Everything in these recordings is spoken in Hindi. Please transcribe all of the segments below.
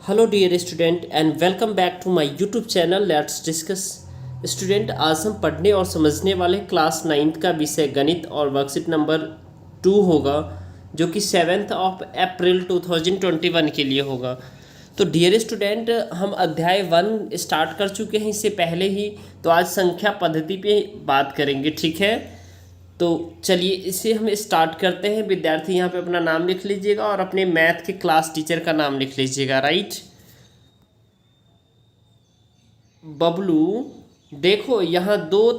Hello dear student and welcome back to my YouTube channel let's discuss. Student, आज हम पढ़ने और समझने वाले क्लास 9th का विषय गणित और वर्कशीट नंबर 2 होगा, जो कि 7 अप्रैल 2021 के लिए होगा। तो डियर स्टूडेंट, हम अध्याय 1 स्टार्ट कर चुके हैं इससे पहले ही, तो आज संख्या पद्धति पे बात करेंगे, ठीक है। तो चलिए इसे हम स्टार्ट करते हैं। विद्यार्थी यहाँ पे अपना नाम लिख लीजिएगा और अपने मैथ के क्लास टीचर का नाम लिख लीजिएगा। राइट, बबलू। देखो यहाँ दो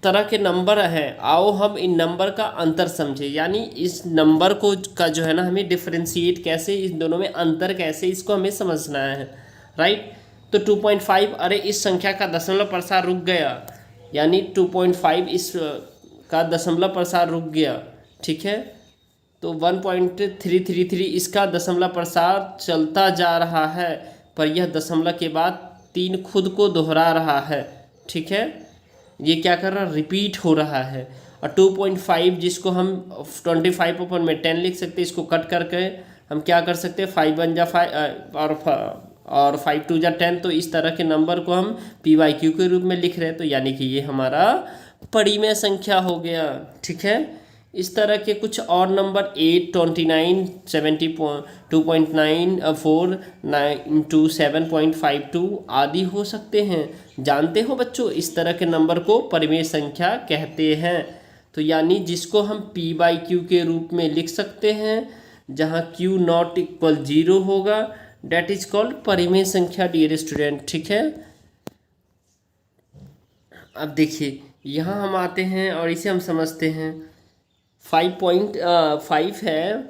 तरह के नंबर हैं, आओ हम इन नंबर का अंतर समझे, यानी इस नंबर को का जो है ना हमें डिफरेंशिएट कैसे, इन दोनों में अंतर कैसे, इसको हमें समझना है। राइट, तो 2.5, अरे इस संख्या का दशमलव प्रसार रुक गया, यानी 2.5 इस का दशमलव प्रसार रुक गया, ठीक है। तो 1.333 इसका दशमलव प्रसार चलता जा रहा है, पर यह दशमलव के बाद 3 खुद को दोहरा रहा है, ठीक है। ये क्या कर रहा है, रिपीट हो रहा है। और 2.5 जिसको हम 25/10 लिख सकते हैं, इसको कट करके हम क्या कर सकते हैं, 5 1 जा 5 और 5 2 जा 10। तो इस तरह के नंबर को हम PYQ के रूप में लिख रहे हैं, तो यानी कि ये हमारा परिमेय संख्या हो गया, ठीक है। इस तरह के कुछ और नंबर 8 29 70 2.9 4 9 2 7.52 आदि हो सकते हैं। जानते हो बच्चों, इस तरह के नंबर को परिमेय संख्या कहते हैं। तो यानी जिसको हम P/Q के रूप में लिख सकते हैं, जहाँ Q नॉट इक्वल 0 होगा, डेट इज कॉल्ड परिमेय संख्या डियर स्टूडेंट, ठीक है। अब देखिए यहाँ हम आते हैं और इसे हम समझते हैं। 5.5 है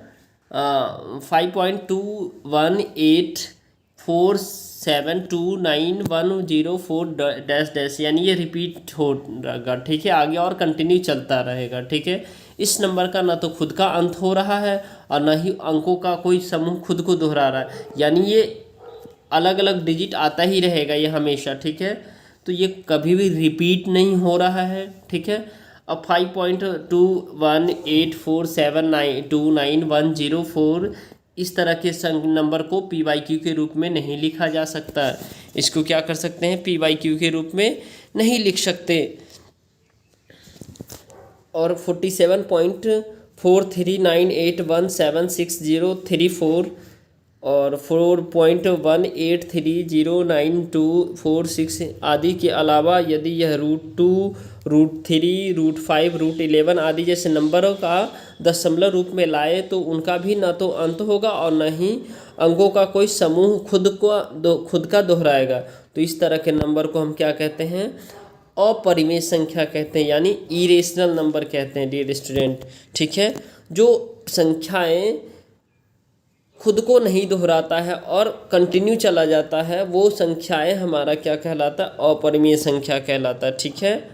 5.2184729104 यानी ये रिपीट होगा, ठीक है, आगे और कंटिन्यू चलता रहेगा, ठीक है। इस नंबर का ना तो खुद का अंत हो रहा है और ना ही अंकों का कोई समूह खुद को दोहरा रहा है, यानी ये अलग अलग डिजिट आता ही रहेगा ये हमेशा, ठीक है। तो ये कभी भी रिपीट नहीं हो रहा है, ठीक है। अब 5.2184729104 इस तरह के नंबर को PYQ के रूप में नहीं लिखा जा सकता। इसको क्या कर सकते हैं, PYQ के रूप में नहीं लिख सकते। और 47.4398176034 और 4.18309246 आदि के अलावा यदि यह √2 √3 √5 √11 आदि जैसे नंबरों का दशमलव रूप में लाए, तो उनका भी ना तो अंत होगा और न ही अंकों का कोई समूह खुद का दोहराएगा। तो इस तरह के नंबर को हम क्या कहते हैं, अपरिमेय संख्या कहते हैं, यानी इरेशनल नंबर कहते हैं डियर स्टूडेंट, ठीक है। जो संख्याएं खुद को नहीं दोहराता है और कंटिन्यू चला जाता है, वो संख्याएं हमारा क्या कहलाता है, अपरिमेय संख्या कहलाता है, ठीक है।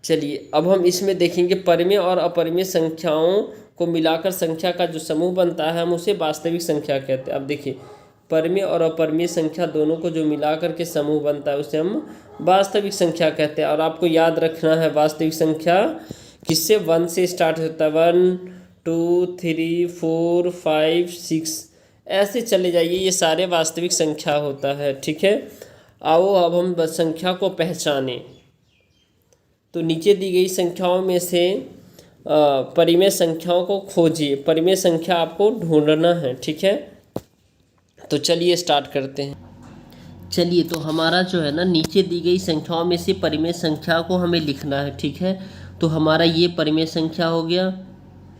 चलिए अब हम इसमें देखेंगे परिमेय और अपरिमेय संख्याओं को मिलाकर संख्या का जो समूह बनता है, हम उसे वास्तविक संख्या कहते हैं। अब देखिए, परिमेय और अपरिमेय संख्या दोनों को जो मिलाकर के समूह बनता है, उसे हम वास्तविक संख्या कहते हैं। और आपको याद रखना है, वास्तविक संख्या किससे, 1 से स्टार्ट होता है, 1 2 3 4 5 6 ऐसे चले जाइए, ये सारे वास्तविक संख्या होता है, ठीक है। आओ अब हम संख्या को पहचानें। तो नीचे दी गई संख्याओं में से परिमेय संख्याओं को खोजिए। परिमेय संख्या आपको ढूंढना है, ठीक है। तो चलिए स्टार्ट करते हैं। चलिए, तो हमारा जो है ना, नीचे दी गई संख्याओं में से परिमेय संख्या को हमें लिखना है, ठीक है। तो हमारा ये परिमेय संख्या हो गया,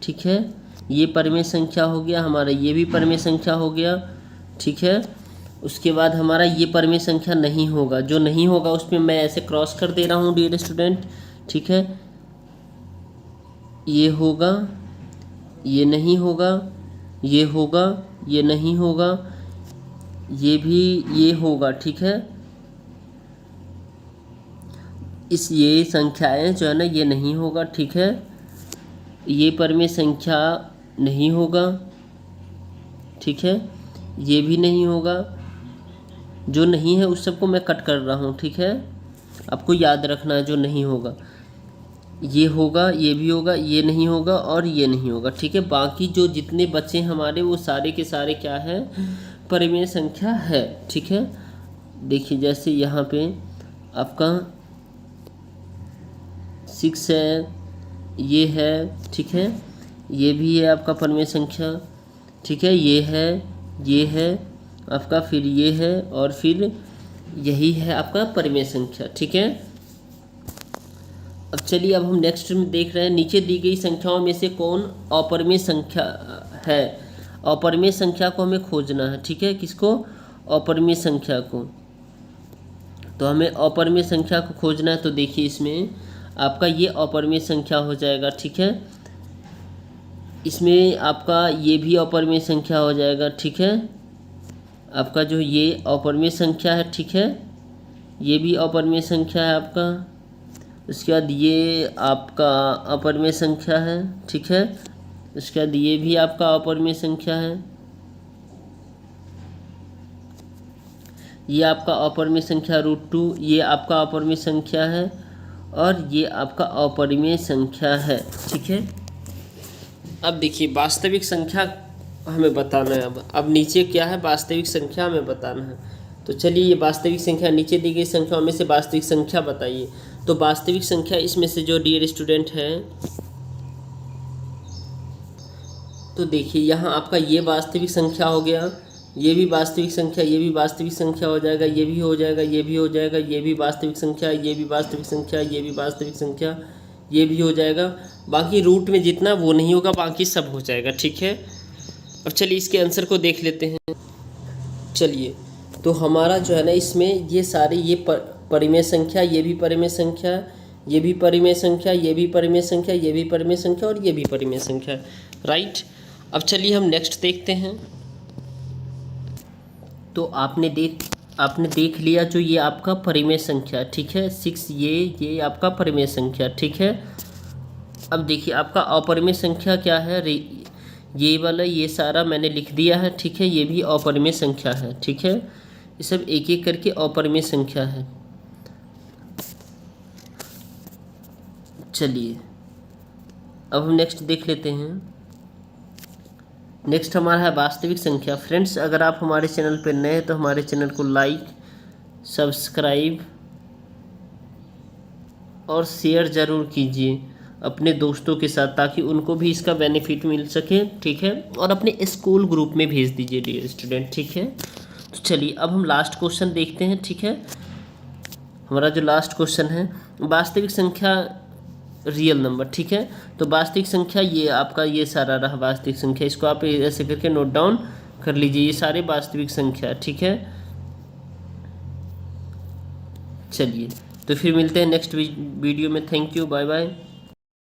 ठीक है, ये परिमेय संख्या हो गया, हमारा ये भी परिमेय संख्या हो गया, ठीक है। उसके बाद हमारा ये परिमेय संख्या नहीं होगा, जो नहीं होगा उसमें मैं ऐसे क्रॉस कर दे रहा हूँ डियर स्टूडेंट, ठीक है। ये होगा, ये नहीं होगा, ये होगा, ये नहीं होगा, ये भी ये होगा, ठीक है। ये संख्याएं जो है ना, ये नहीं होगा, ठीक है। ये परिमेय संख्या नहीं होगा, ठीक है, ये भी नहीं होगा, जो नहीं है उस सबको मैं कट कर रहा हूँ, ठीक है। आपको याद रखना है जो नहीं होगा, ये होगा, ये भी होगा, ये नहीं होगा और ये नहीं होगा, ठीक है। बाकी जो जितने बचे हमारे, वो सारे के सारे क्या है, परिमेय संख्या है। ठीक है, देखिए जैसे यहाँ पे आपका 6 है, ये है, ठीक है, ये भी है आपका परिमेय संख्या। ठीक है, ये है आपका, फिर ये है और फिर यही है आपका परिमेय संख्या। ठीक है, अब चलिए अब हम नेक्स्ट में देख रहे हैं, नीचे दी गई संख्याओं में से कौन अपरिमेय संख्या है। अपरिमेय संख्या को हमें खोजना है। ठीक है, किसको? अपरिमेय संख्या को। तो हमें अपरिमेय संख्या को खोजना है। तो देखिए इसमें आपका ये अपरिमेय संख्या हो जाएगा। ठीक है, इसमें आपका ये भी अपरिमेय संख्या हो जाएगा। ठीक है, आपका जो ये अपरिमेय संख्या है, ठीक है, ये भी अपरिमेय संख्या है आपका। उसके बाद ये आपका अपरिमेय संख्या है। ठीक है, उसके बाद ये भी आपका अपरिमेय संख्या है। ये आपका अपरिमेय संख्या √2, ये आपका अपरिमेय संख्या है और ये आपका अपरिमेय संख्या है। ठीक है, अब देखिए वास्तविक संख्या हमें बताना है। अब नीचे क्या है, वास्तविक संख्या हमें बताना है। तो चलिए ये वास्तविक संख्या, नीचे दी गई संख्याओं में से वास्तविक संख्या बताइए। तो वास्तविक संख्या इसमें से जो डियर स्टूडेंट है, तो देखिए यहाँ आपका ये वास्तविक संख्या हो गया, ये भी वास्तविक संख्या, ये भी वास्तविक संख्या हो जाएगा, ये भी हो जाएगा, ये भी हो जाएगा, ये भी वास्तविक संख्या, ये भी वास्तविक संख्या, ये भी वास्तविक संख्या, ये भी हो जाएगा। बाकी रूट में जितना वो नहीं होगा, बाकी सब हो जाएगा। ठीक है, अब चलिए इसके आंसर को देख लेते हैं। चलिए तो हमारा जो है ना, इसमें ये सारी ये परिमेय संख्या, ये भी परिमेय संख्या, ये भी परिमेय संख्या, ये भी परिमेय संख्या, ये भी परिमेय संख्या और ये भी परिमेय संख्या, राइट। अब चलिए हम नेक्स्ट देखते हैं। तो आपने देख लिया जो ये आपका परिमेय संख्या। ठीक है, 6 ये आपका परिमेय संख्या। ठीक है, अब देखिए आपका अपरिमेय संख्या क्या है, ये वाला ये सारा मैंने लिख दिया है। ठीक है, ये भी अपरिमेय संख्या है। ठीक है, ये सब एक एक करके अपरिमेय संख्या है। चलिए अब हम नेक्स्ट देख लेते हैं। नेक्स्ट हमारा है वास्तविक संख्या। फ्रेंड्स, अगर आप हमारे चैनल पर नए हैं तो हमारे चैनल को लाइक, सब्सक्राइब और शेयर ज़रूर कीजिए अपने दोस्तों के साथ, ताकि उनको भी इसका बेनिफिट मिल सके। ठीक है, और अपने स्कूल ग्रुप में भेज दीजिए डियर स्टूडेंट। ठीक है, तो चलिए अब हम लास्ट क्वेश्चन देखते हैं। ठीक है, हमारा जो लास्ट क्वेश्चन है, वास्तविक संख्या रियल नंबर। ठीक है, तो वास्तविक संख्या ये आपका ये सारा रहा वास्तविक संख्या, इसको आप ऐसे करके नोट डाउन कर लीजिए, ये सारे वास्तविक संख्या। ठीक है, चलिए तो फिर मिलते हैं नेक्स्ट वीडियो में। Thank you, bye bye.